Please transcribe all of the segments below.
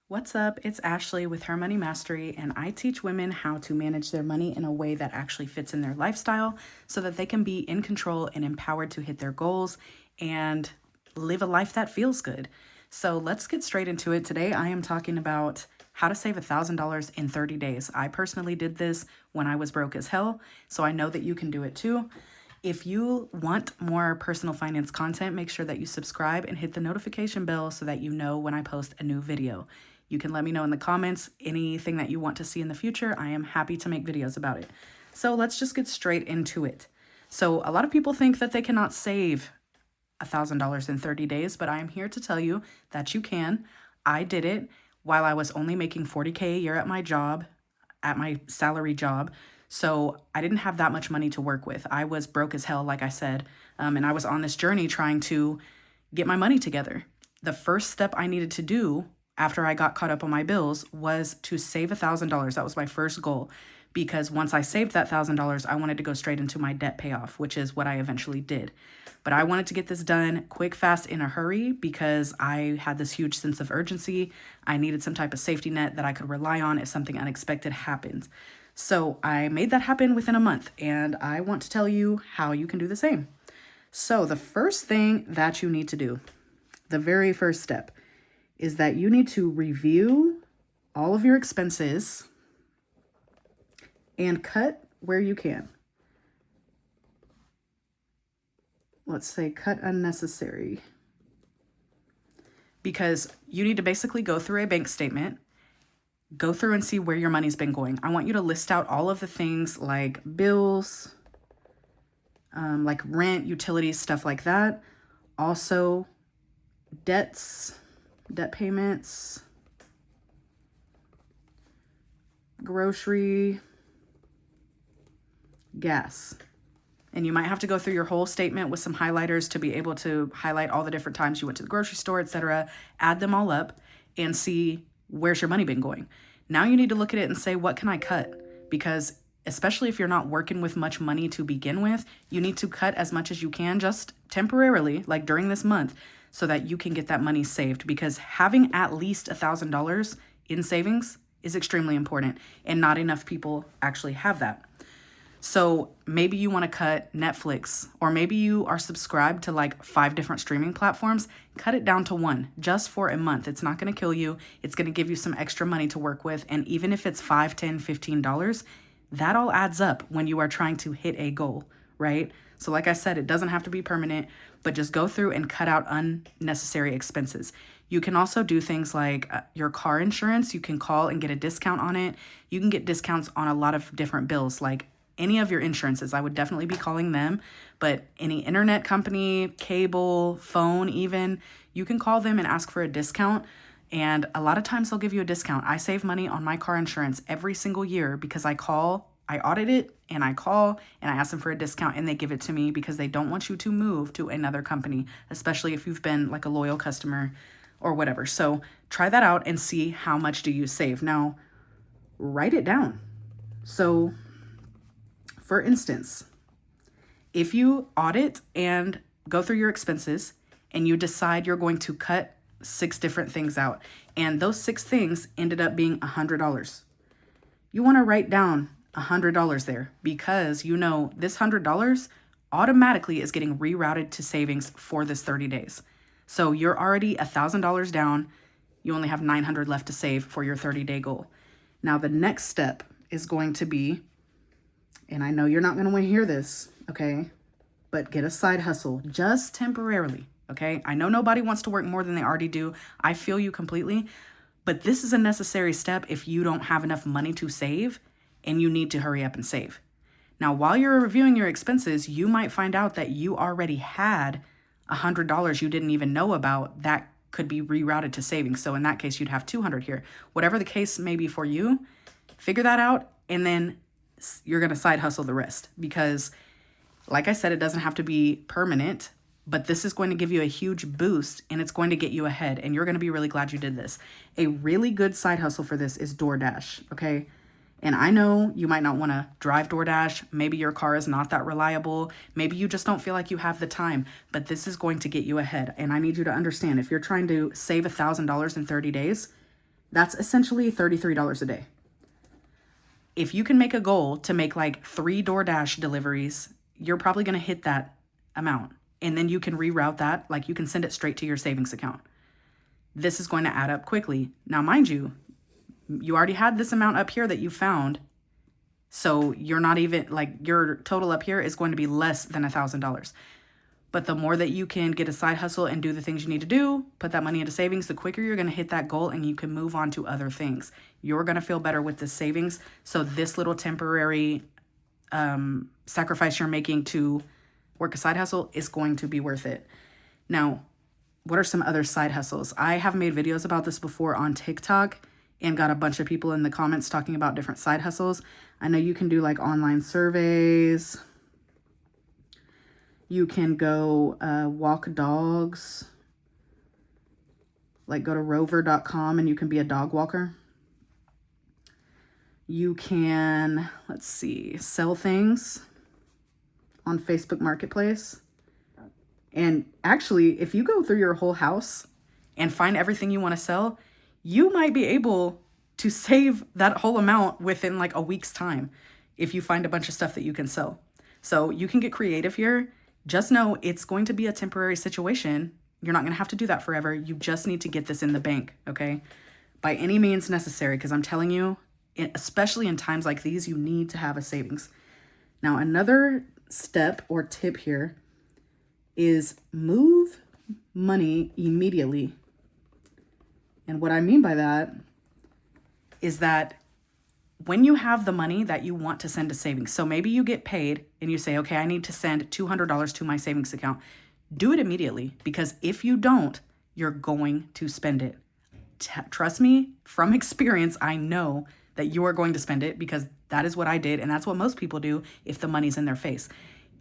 What's up? It's Ashley with Her Money Mastery, and I teach women how to manage their money in a way that actually fits in their lifestyle so that they can be in control and empowered to hit their goals and live a life that feels good. So let's get straight into it. Today, I am talking about how to save $1,000 in 30 days. I personally did this when I was broke as hell, so I know that you can do it too. If you want more personal finance content, make sure that you subscribe and hit the notification bell so that you know when I post a new video. You can let me know in the comments anything that you want to see in the future. I am happy to make videos about it. So let's just get straight into it. So a lot of people think that they cannot save $1,000 in 30 days, but I am here to tell you that you can. I did it while I was only making $40K a year at my job, at my salary job. So I didn't have that much money to work with. I was broke as hell, like I said, and I was on this journey trying to get my money together. The first step I needed to do after I got caught up on my bills was to save $1,000. That was my first goal, because once I saved that $1,000, I wanted to go straight into my debt payoff, which is what I eventually did. But I wanted to get this done quick, fast, in a hurry because I had this huge sense of urgency. I needed some type of safety net that I could rely on if something unexpected happened. So I made that happen within a month, and I want to tell you how you can do the same. So the first thing that you need to do, the very first step, is that you need to review all of your expenses and cut where you can. Let's say cut unnecessary. Because you need to basically go through a bank statement, go through and see where your money's been going. I want you to list out all of the things like bills, like rent, utilities, stuff like that. Also, debts, debt payments, grocery, gas. And you might have to go through your whole statement with some highlighters to be able to highlight all the different times you went to the grocery store, etc. Add them all up and see where's your money been going. Now you need to look at it and say, what can I cut? Because especially if you're not working with much money to begin with, you need to cut as much as you can just temporarily, like during this month, so that you can get that money saved. Because having at least $1,000 in savings is extremely important, and not enough people actually have that. So maybe you want to cut Netflix, or maybe you are subscribed to like 5 different streaming platforms. Cut it down to one just for a month. It's not going to kill you. It's going to give you some extra money to work with. And even if it's $5, $10, $15, that all adds up when you are trying to hit a goal, right? So like I said, it doesn't have to be permanent, but just go through and cut out unnecessary expenses. You can also do things like your car insurance. You can call and get a discount on it. You can get discounts on a lot of different bills, like any of your insurances. I would definitely be calling them, but any internet company, cable, phone even, you can call them and ask for a discount. And a lot of times they'll give you a discount. I save money on my car insurance every single year because I audit it, and I call and I ask them for a discount, and they give it to me because they don't want you to move to another company, especially if you've been like a loyal customer or whatever. So try that out and see how much do you save. Now, write it down. So for instance, if you audit and go through your expenses and you decide you're going to cut 6 different things out, and those 6 things ended up being $100, you want to write down $100 there, because you know this $100 automatically is getting rerouted to savings for this 30 days. So you're already $1,000 down. You only have $900 left to save for your 30-day goal. Now the next step is going to be, and I know you're not going to want to hear this, okay, but get a side hustle just temporarily, okay? I know nobody wants to work more than they already do. I feel you completely, but this is a necessary step if you don't have enough money to save and you need to hurry up and save. Now, while you're reviewing your expenses, you might find out that you already had $100 you didn't even know about that could be rerouted to savings. So in that case, you'd have $200 here. Whatever the case may be for you, figure that out, and then you're going to side hustle the rest. Because like I said, it doesn't have to be permanent, but this is going to give you a huge boost, and it's going to get you ahead, and you're going to be really glad you did this. A really good side hustle for this is DoorDash, okay? And I know you might not want to drive DoorDash. Maybe your car is not that reliable. Maybe you just don't feel like you have the time, but this is going to get you ahead. And I need you to understand, if you're trying to save $1,000 in 30 days, That's essentially $33 a day. If you can make a goal to make like 3 DoorDash deliveries, you're probably going to hit that amount. And then you can reroute that, like you can send it straight to your savings account. This is going to add up quickly. Now, mind you, you already had this amount up here that you found. So you're not even like your total up here is going to be less than $1,000. But the more that you can get a side hustle and do the things you need to do, put that money into savings, the quicker you're going to hit that goal and you can move on to other things. You're going to feel better with this savings. So this little temporary sacrifice you're making to work a side hustle is going to be worth it. Now, what are some other side hustles? I have made videos about this before on TikTok and got a bunch of people in the comments talking about different side hustles. I know you can do like online surveys. You can go walk dogs, like go to rover.com and you can be a dog walker. You can, let's see, sell things on Facebook Marketplace. And actually, if you go through your whole house and find everything you want to sell, you might be able to save that whole amount within like a week's time if you find a bunch of stuff that you can sell. So you can get creative here. Just know it's going to be a temporary situation. You're not going to have to do that forever. You just need to get this in the bank, okay? By any means necessary, because I'm telling you, especially in times like these, you need to have a savings. Now, another step or tip here is move money immediately. And what I mean by that is that when you have the money that you want to send to savings, so maybe you get paid and you say, okay, I need to send $200 to my savings account. Do it immediately, because if you don't, you're going to spend it. Trust me, from experience, I know that you are going to spend it, because that is what I did. And that's what most people do if the money's in their face.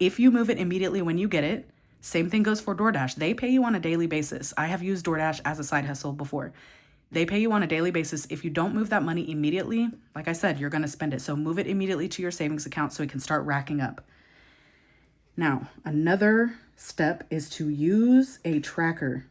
If you move it immediately when you get it, same thing goes for DoorDash. They pay you on a daily basis. I have used DoorDash as a side hustle before. They pay you on a daily basis. If you don't move that money immediately, like I said, you're going to spend it. So move it immediately to your savings account so it can start racking up. Now, another step is to use a tracker.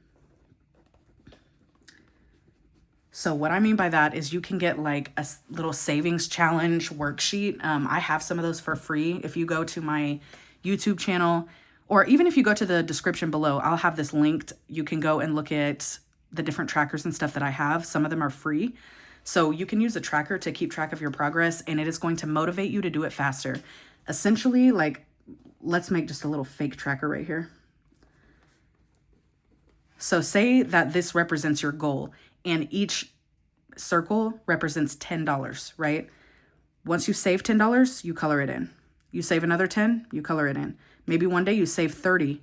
So what I mean by that is you can get like a little savings challenge worksheet. I have some of those for free. If you go to my YouTube channel, or even if you go to the description below, I'll have this linked. You can go and look at the different trackers and stuff that I have. Some of them are free. So you can use a tracker to keep track of your progress, and it is going to motivate you to do it faster. Essentially, like, let's make just a little fake tracker right here. So say that this represents your goal, and each circle represents $10, right? Once you save $10, you color it in. You save another 10, you color it in. Maybe one day you save 30.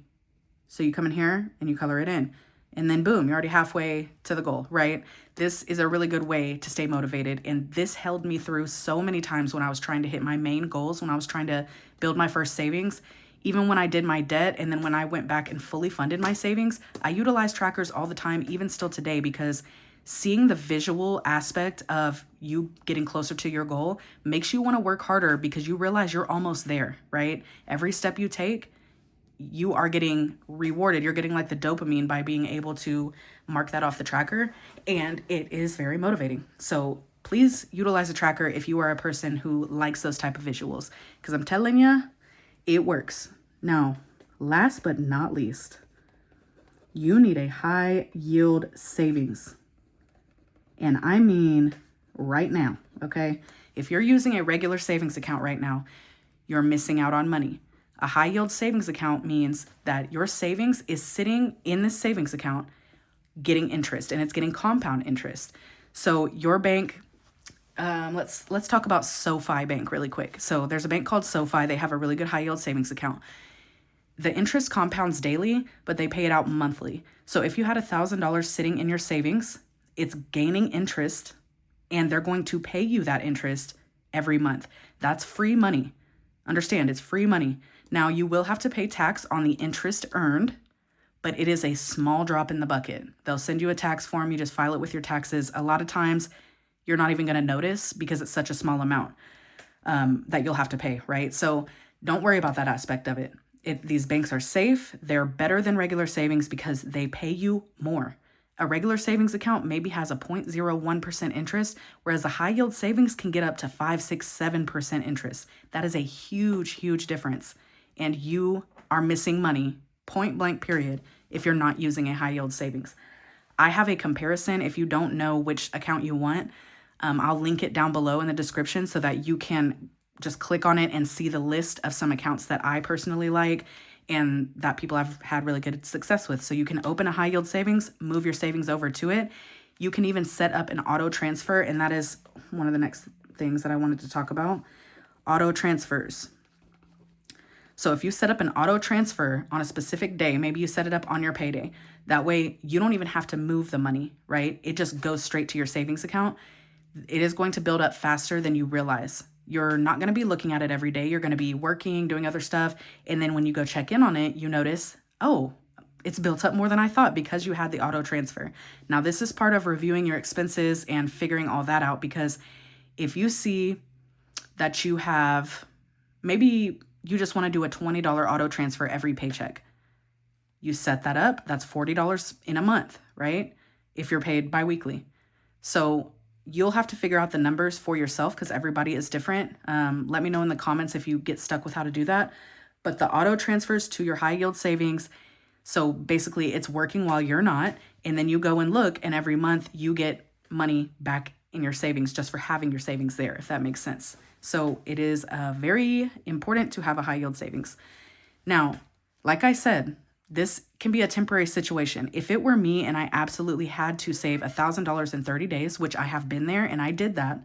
So you come in here and you color it in. And then boom, you're already halfway to the goal, right? This is a really good way to stay motivated. And this held me through so many times when I was trying to hit my main goals, when I was trying to build my first savings. Even when I did my debt, and then when I went back and fully funded my savings, I utilize trackers all the time, even still today, because seeing the visual aspect of you getting closer to your goal makes you want to work harder, because you realize you're almost there, right? Every step you take, you are getting rewarded. You're getting like the dopamine by being able to mark that off the tracker, and it is very motivating. So please utilize a tracker if you are a person who likes those type of visuals, because I'm telling you, it works. Now, last but not least, you need a high yield savings. And I mean right now, okay? If you're using a regular savings account right now, you're missing out on money. A high yield savings account means that your savings is sitting in this savings account getting interest, and it's getting compound interest. So your bank, let's talk about SoFi Bank really quick. So there's a bank called SoFi. They have a really good high yield savings account. The interest compounds daily, but they pay it out monthly. So if you had $1,000 sitting in your savings, it's gaining interest, and they're going to pay you that interest every month. That's free money. Understand, it's free money. Now, you will have to pay tax on the interest earned, but it is a small drop in the bucket. They'll send you a tax form. You just file it with your taxes. A lot of times, you're not even going to notice because it's such a small amount that you'll have to pay, right? So don't worry about that aspect of it. These banks are safe. They're better than regular savings because they pay you more. A regular savings account maybe has a 0.01% interest, whereas a high yield savings can get up to 5, 6, 7% interest. That is a huge, huge difference. And you are missing money, point blank, period, if you're not using a high yield savings. I have a comparison. If you don't know which account you want, I'll link it down below in the description so that you can just click on it and see the list of some accounts that I personally like and that people have had really good success with. So you can open a high yield savings, move your savings over to it. You can even set up an auto transfer, and that is one of the next things that I wanted to talk about. Auto transfers. So if you set up an auto transfer on a specific day, maybe you set it up on your payday. That way you don't even have to move the money, right? It just goes straight to your savings account. It is going to build up faster than you realize. You're not going to be looking at it every day. You're going to be working, doing other stuff. And then when you go check in on it, you notice, oh, it's built up more than I thought because you had the auto transfer. Now, this is part of reviewing your expenses and figuring all that out, because if you see that you have, maybe you just want to do a $20 auto transfer every paycheck. You set that up, that's $40 in a month, right? If you're paid biweekly. So you'll have to figure out the numbers for yourself because everybody is different. Let me know in the comments if you get stuck with how to do that. But the auto transfers to your high yield savings, so basically it's working while you're not, and then you go and look, and every month you get money back in your savings just for having your savings there, if that makes sense. So it is very important to have a high yield savings. Now, like I said, this can be a temporary situation. If it were me and I absolutely had to save $1,000 in 30 days, which I have been there and I did that,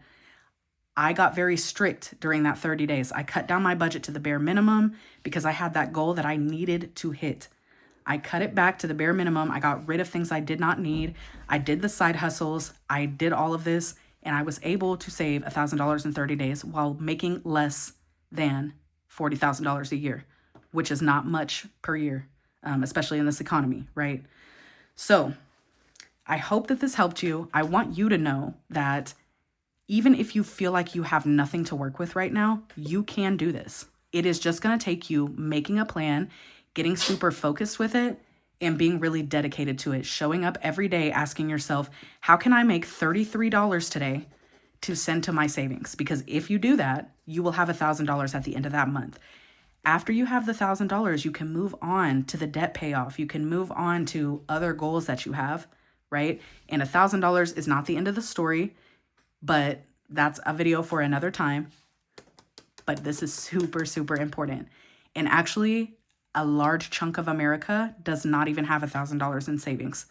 I got very strict during that 30 days. I cut down my budget to the bare minimum because I had that goal that I needed to hit. I cut it back to the bare minimum. I got rid of things I did not need. I did the side hustles. I did all of this, and I was able to save $1,000 in 30 days while making less than $40,000 a year, which is not much per year. Especially in this economy, right? So I hope that this helped you. I want you to know that even if you feel like you have nothing to work with right now, you can do this. It is just going to take you making a plan, getting super focused with it, and being really dedicated to it. Showing up every day, asking yourself, how can I make $33 today to send to my savings? Because if you do that, you will have $1,000 at the end of that month. After you have the $1,000, you can move on to the debt payoff. You can move on to other goals that you have, right? And $1,000 is not the end of the story, but that's a video for another time. But this is super, super important. And actually, a large chunk of America does not even have $1,000 in savings.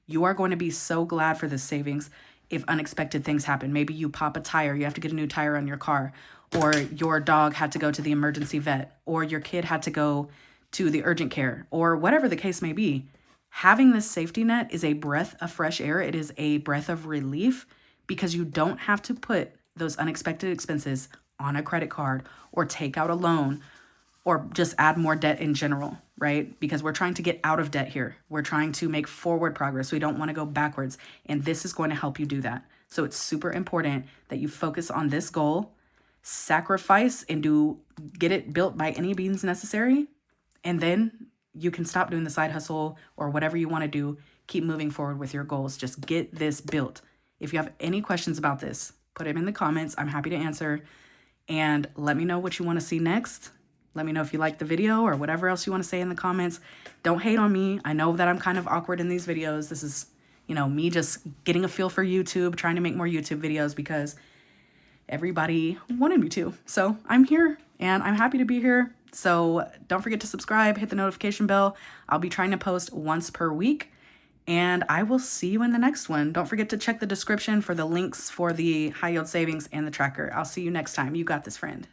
You are going to be so glad for this savings if unexpected things happen. Maybe you pop a tire, you have to get a new tire on your car, or your dog had to go to the emergency vet, or your kid had to go to the urgent care, or whatever the case may be. Having this safety net is a breath of fresh air. It is a breath of relief because you don't have to put those unexpected expenses on a credit card or take out a loan or just add more debt in general, right? Because we're trying to get out of debt here. We're trying to make forward progress. We don't want to go backwards. And this is going to help you do that. So it's super important that you focus on this goal, sacrifice and get it built by any means necessary. And then you can stop doing the side hustle or whatever you want to do. Keep moving forward with your goals. Just get this built. If you have any questions about this, put them in the comments. I'm happy to answer. And let me know what you want to see next. Let me know if you like the video or whatever else you want to say in the comments. Don't hate on me. I know that I'm kind of awkward in these videos. This is, me just getting a feel for YouTube, trying to make more YouTube videos because everybody wanted me to. So I'm here and I'm happy to be here. So don't forget to subscribe, hit the notification bell. I'll be trying to post once per week, and I will see you in the next one. Don't forget to check the description for the links for the high yield savings and the tracker. I'll see you next time. You got this, friend.